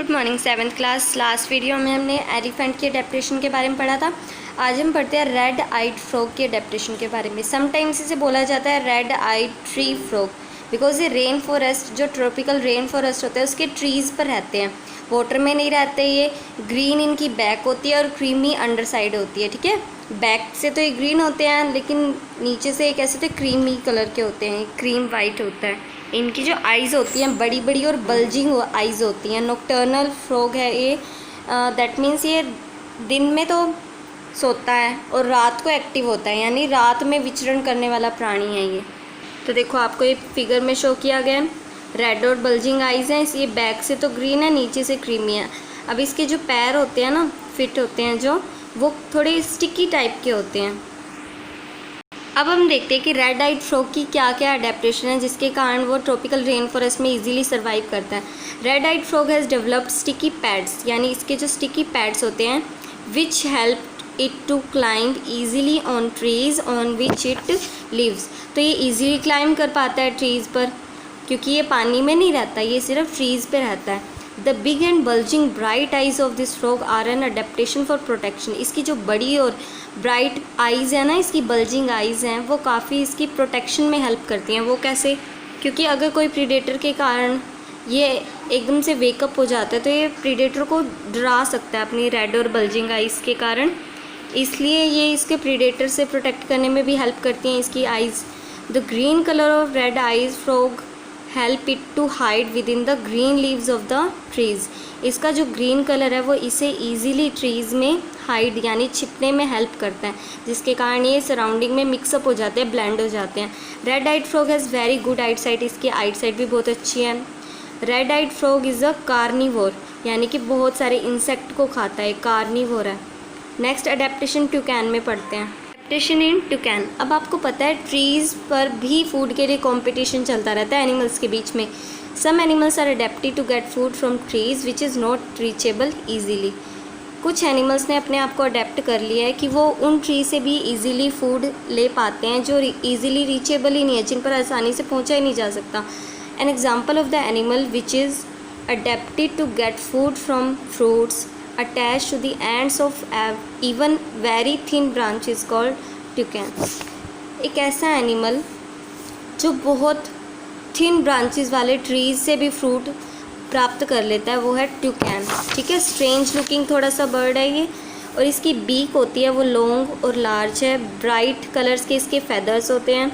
Good morning. 7th class last video में हमने elephant के अडेप्टेशन के बारे में पढ़ा था। आज हम पढ़ते हैं रेड आइड फ्रॉग के अडेप्टेशन के बारे में। समटाइम्स इसे बोला जाता है red eyed tree frog because ये रेन फॉरेस्ट, जो ट्रॉपिकल रेन फॉरेस्ट होता है उसके ट्रीज़ पर रहते हैं, वाटर में नहीं रहते। ये ग्रीन इनकी बैक होती है और क्रीमी अंडर साइड होती है। ठीक है, बैक से तो ये ग्रीन होते हैं लेकिन नीचे से एक ऐसे तो क्रीमी कलर के होते हैं, क्रीम वाइट होता है। इनकी जो आइज़ होती हैं बड़ी बड़ी और बल्जिंग आइज़ होती हैं। नॉकटर्नल फ्रॉग है ये, दैट मीन्स ये दिन में तो सोता है और रात को एक्टिव होता है, यानी रात में विचरण करने वाला प्राणी है ये। तो देखो आपको ये फिगर में शो किया गया है, रेड और बल्जिंग आइज़ हैं। ये बैक से तो ग्रीन है, नीचे से क्रीमी है। अब इसके जो पैर होते हैं ना, फिट होते हैं जो, वो थोड़े स्टिकी टाइप के होते हैं। अब हम देखते हैं कि रेड आइड फ्रॉग की क्या क्या अडेप्टेशन है जिसके कारण वो ट्रॉपिकल रेन फॉरेस्ट में इजीली सर्वाइव करता है। Red eyed frog has developed sticky pads, यानी इसके जो स्टिकी पैड्स होते हैं which help it to climb easily on trees on which it lives. तो ये ईजीली क्लाइंब कर पाता है ट्रीज़ पर क्योंकि ये पानी में नहीं रहता, ये सिर्फ ट्रीज़ पे रहता है। The big and bulging bright eyes of this frog are an adaptation for protection. इसकी जो बड़ी और ब्राइट आइज़ है ना, इसकी बल्जिंग आइज़ हैं, वो काफ़ी इसकी प्रोटेक्शन में हेल्प करती हैं। वो कैसे? क्योंकि अगर कोई प्रीडेटर के कारण ये एकदम से वेकअप हो जाता है तो ये प्रीडेटर को डरा सकता है अपनी रेड और बल्जिंग आइज़ के कारण, इसलिए ये इसके प्रीडेटर से प्रोटेक्ट करने में भी हेल्प करती हैं इसकी eyes. The green colour of red eyes frog help it to hide within the green leaves of the trees. इसका जो ग्रीन कलर है वो इसे ईजीली ट्रीज़ में हाइड यानी छिपने में हेल्प करता है, जिसके कारण ये सराउंडिंग में मिक्सअप हो जाते हैं, ब्लेंड हो जाते हैं। Red eyed frog has very good eyesight, इसकी आइट साइट भी बहुत अच्छी है। Red eyed frog is a carnivore, यानी कि बहुत सारे इंसेक्ट को खाता है, कार्निवोर है। नेक्स्ट अडेप्टेशन टूकैन में पढ़ते हैं। अडेप्टेशन इन टूकैन। अब आपको पता है ट्रीज़ पर भी फूड के लिए कंपटीशन चलता रहता है एनिमल्स के बीच में। Some animals are adapted to get food from trees which is not reachable easily. कुछ एनिमल्स ने अपने आप को अडेप्ट कर लिया है कि वो उन ट्री से भी ईजीली फूड ले पाते हैं जो ईजीली रीचेबल ही नहीं है, जिन पर आसानी से पहुँचा ही नहीं जा सकता। An example of the animal which is adapted to get food from fruits attached to the ends of even very thin branch is called toucan। एक ऐसा एनिमल जो बहुत थिन ब्रांचेस वाले ट्रीज से भी फ्रूट प्राप्त कर लेता है, वो है टूकैन। ठीक है, स्ट्रेंज लुकिंग थोड़ा सा बर्ड है ये, और इसकी बीक होती है वो लॉन्ग और लार्ज है। ब्राइट कलर्स के इसके फेदर्स होते हैं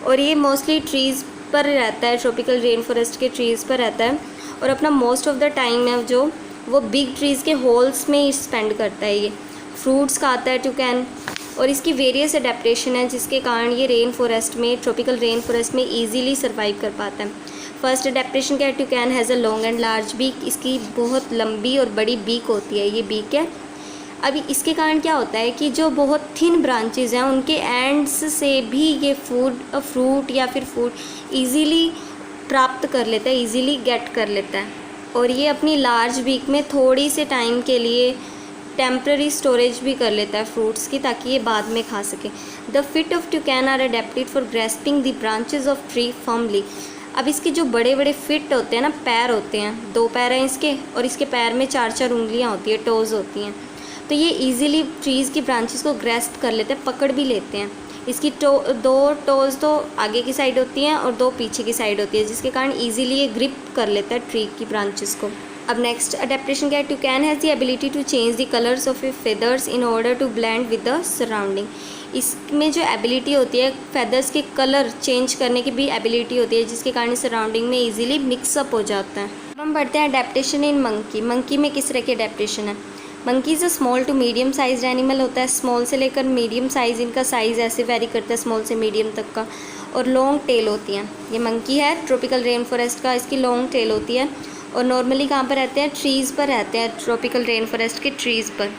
और ये मोस्टली ट्रीज़ पर रहता है, ट्रॉपिकल रेन फॉरेस्ट के ट्रीज़ पर रहता है और अपना मोस्ट ऑफ द टाइम है जो वो बिग ट्रीज़ के होल्स में ही स्पेंड करता है। ये फ्रूट्स खाता है टूकैन, और इसकी वेरियस अडेप्टेशन है जिसके कारण ये रेन फॉरेस्ट में, ट्रॉपिकल रेन फॉरेस्ट में इजीली सर्वाइव कर पाता है। फर्स्ट अडेप्टेशन क्या है? Toucan has a long and large beak. इसकी बहुत लंबी और बड़ी बीक होती है, ये बीक है। अभी इसके कारण क्या होता है कि जो बहुत थिन ब्रांचेज हैं उनके एंड्स से भी ये फ्रूट या फिर फूड ईजीली प्राप्त कर लेता है, ईजीली गेट कर लेता है। और ये अपनी लार्ज बीक में थोड़ी से टाइम के लिए टेम्पररी स्टोरेज भी कर लेता है फ्रूट्स की, ताकि ये बाद में खा सके। The feet of toucan are adapted for grasping the branches of tree firmly. अब इसके जो बड़े बड़े फिट होते हैं ना, पैर होते हैं, 2 पैर हैं इसके, और इसके पैर में 4-4 उंगलियां होती है, टोज़ होती हैं, तो ये ईजिली ट्रीज़ की ब्रांचेस को ग्रेस्प कर लेते हैं, पकड़ भी लेते हैं। इसकी 2 टोज़ तो आगे की साइड होती हैं और 2 पीछे की साइड होती है, जिसके कारण इजीली ये ग्रिप कर लेता है ट्री की ब्रांचेस को। अब नेक्स्ट अडेप्टेशन क्या है? Toucan has the ability to change the colours of a feathers in order to blend with the surrounding. इसमें जो एबिलिटी होती है फेदर्स के कलर चेंज करने की भी एबिलिटी होती है, जिसके कारण सराउंडिंग में ईजिली मिक्सअप हो जाता है। अब हम पढ़ते हैं अडेप्टेशन इन मंकी। मंकी में किस तरह की अडेप्टेशन है? Monkey is a small to medium size animal होता है। स्मॉल से लेकर मीडियम साइज़, इनका साइज़ ऐसे वेरी करता है स्मॉल से मीडियम तक का, और लॉन्ग टेल होती हैं। ये मंकी है ट्रॉपिकल रेन फॉरेस्ट का, इसकी लॉन्ग टेल होती है और नॉर्मली कहाँ पर रहते हैं? ट्रीज़ पर रहते हैं, ट्रॉपिकल रेन फॉरेस्ट के ट्रीज़ पर।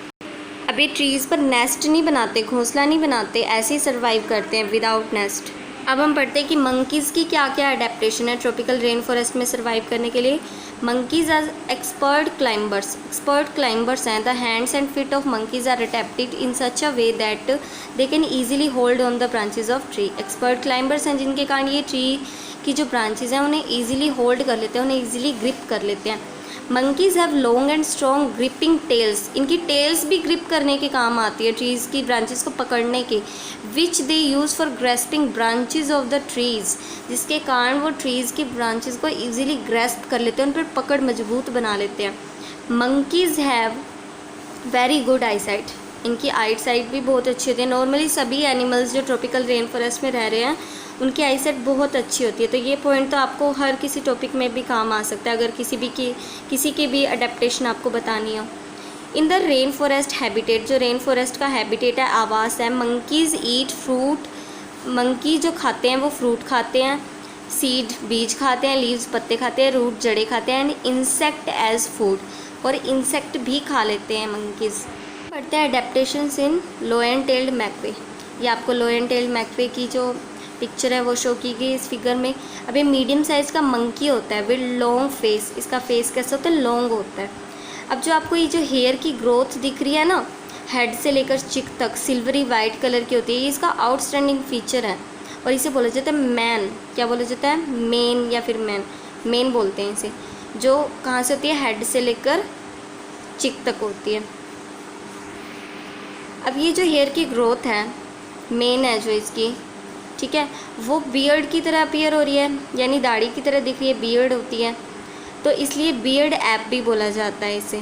अभी ट्रीज़ पर नेस्ट नहीं बनाते, घोंसला नहीं बनाते, ऐसे ही सर्वाइव करते हैं विदाउट नेस्ट। अब हम पढ़ते हैं कि मंकीज़ की क्या क्या अडेप्टेशन है ट्रॉपिकल रेन फॉरेस्ट में सर्वाइव करने के लिए। Monkeys are expert climbers. Expert climbers हैं। The hands and feet of monkeys are adapted in such a way that they can easily hold on the branches of tree. Expert climbers हैं जिनके कारण ये tree की जो branches हैं उन्हें easily hold कर लेते हैं, उन्हें ईजिली ग्रिप कर लेते हैं। Monkeys have long and strong gripping tails, इनकी टेल्स भी ग्रिप करने के काम आती है, ट्रीज़ की ब्रांचेस को पकड़ने के, which they use for grasping branches of the trees, जिसके कारण वो ट्रीज़ की ब्रांचेस को ईजिली ग्रेस्प कर लेते हैं, उन पर पकड़ मजबूत बना लेते हैं। Monkeys have very good I site, इनकी आई साइट भी बहुत अच्छी होती है। नॉर्मली सभी एनिमल्स जो ट्रॉपिकल रेन फॉरेस्ट में रह रहे हैं उनकी आई साइट बहुत अच्छी होती है, तो ये पॉइंट तो आपको हर किसी टॉपिक में भी काम आ सकता है अगर किसी की भी अडेप्टेशन आपको बतानी हो। In the rain forest habitat, जो रेन फॉरेस्ट का हैबिटेट है, आवास है, मंकीज़ ईट फ्रूट, मंकी जो खाते हैं वो फ्रूट खाते हैं, सीड बीज खाते हैं, लीव्स पत्ते खाते हैं, रूट जड़े खाते हैं, एंड इंसेक्ट एज फूड, और इंसेक्ट भी खा लेते हैं मंकीज़। पढ़ते हैं अडेप्टेशंस इन लोयन टेल्ड मैकवे। ये आपको लोयन टेल्ड मैकवे की जो पिक्चर है वो शो की गई इस फिगर में। अब ये मीडियम साइज़ का मंकी होता है विद लॉन्ग फेस, इसका फेस कैसा होता है, लॉन्ग होता है। अब जो आपको ये जो हेयर की ग्रोथ दिख रही है ना, हेड से लेकर चिक तक सिल्वरी वाइट कलर की होती है, ये इसका आउटस्टैंडिंग फीचर है, और इसे बोला जाता है मैन। क्या बोला जाता है, मेन या फिर मेन बोलते हैं इसे, जो कहाँ से होती है, हेड से लेकर चिक तक होती है। अब ये जो हेयर की ग्रोथ है, मेन है जो इसकी, ठीक है, वो बियर्ड की तरह अपीयर हो रही है, यानी दाढ़ी की तरह दिख रही है, बियर्ड होती है, तो इसलिए बियर्ड ऐप भी बोला जाता है इसे।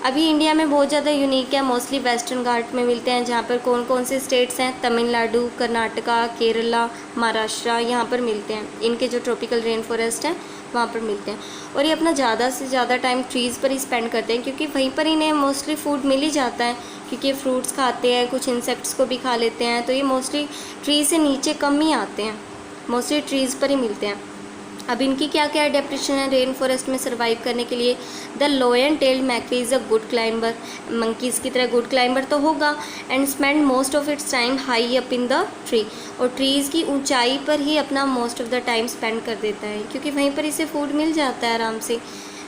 अभी इंडिया में बहुत ज़्यादा यूनिक है, मोस्टली वेस्टर्न घाट में मिलते हैं, जहाँ पर कौन कौन से स्टेट्स हैं, तमिलनाडु, कर्नाटका, केरला, महाराष्ट्र, यहाँ पर मिलते हैं। इनके जो ट्रॉपिकल रेन फॉरेस्ट हैं वहाँ पर मिलते हैं, और ये अपना ज़्यादा से ज़्यादा टाइम ट्रीज़ पर ही स्पेंड करते हैं, क्योंकि वहीं पर इन्हें मोस्टली फूड मिल ही जाता है, क्योंकि ये फ्रूट्स खाते हैं, कुछ इंसेक्ट्स को भी खा लेते हैं, तो ये मोस्टली ट्री से नीचे कम ही आते हैं, मोस्टली ट्रीज़ पर ही मिलते हैं। अब इनकी क्या क्या अडेप्टेशन है रेन फॉरेस्ट में सर्वाइव करने के लिए। The lion tailed macaque is a good climber, monkeys की तरह गुड क्लाइंबर तो होगा, and spend most of its time high up in the tree, और ट्रीज़ की ऊंचाई पर ही अपना most of the time spend कर देता है, क्योंकि वहीं पर इसे फूड मिल जाता है आराम से।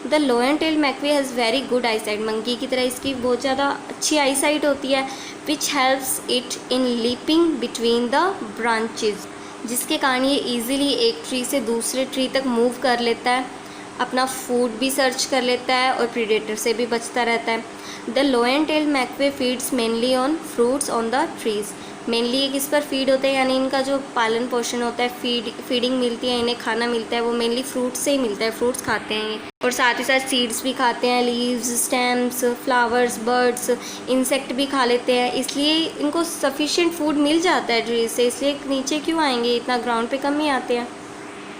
The lion tailed macaque has very good eyesight, monkey की तरह इसकी बहुत ज़्यादा अच्छी आई साइट होती है, which helps it in leaping between the branches, जिसके कारण ये इजीली एक ट्री से दूसरे ट्री तक मूव कर लेता है, अपना फूड भी सर्च कर लेता है और प्रीडेटर से भी बचता रहता है। The lion tailed macaque feeds mainly on fruits on the trees, mainly ये किस पर फीड होते हैं, यानी इनका जो पालन पोषण होता है, फीडिंग मिलती है, इन्हें खाना मिलता है, वो मेनली फ्रूट्स से ही मिलता है, फ्रूट्स खाते हैं ये, और साथ ही साथ सीड्स भी खाते हैं, leaves, stems, flowers, birds, insect भी खा लेते हैं, इसलिए इनको सफिशिएंट फूड मिल जाता है ट्री से, इसलिए नीचे क्यों आएंगे, इतना ग्राउंड पे कम ही आते हैं।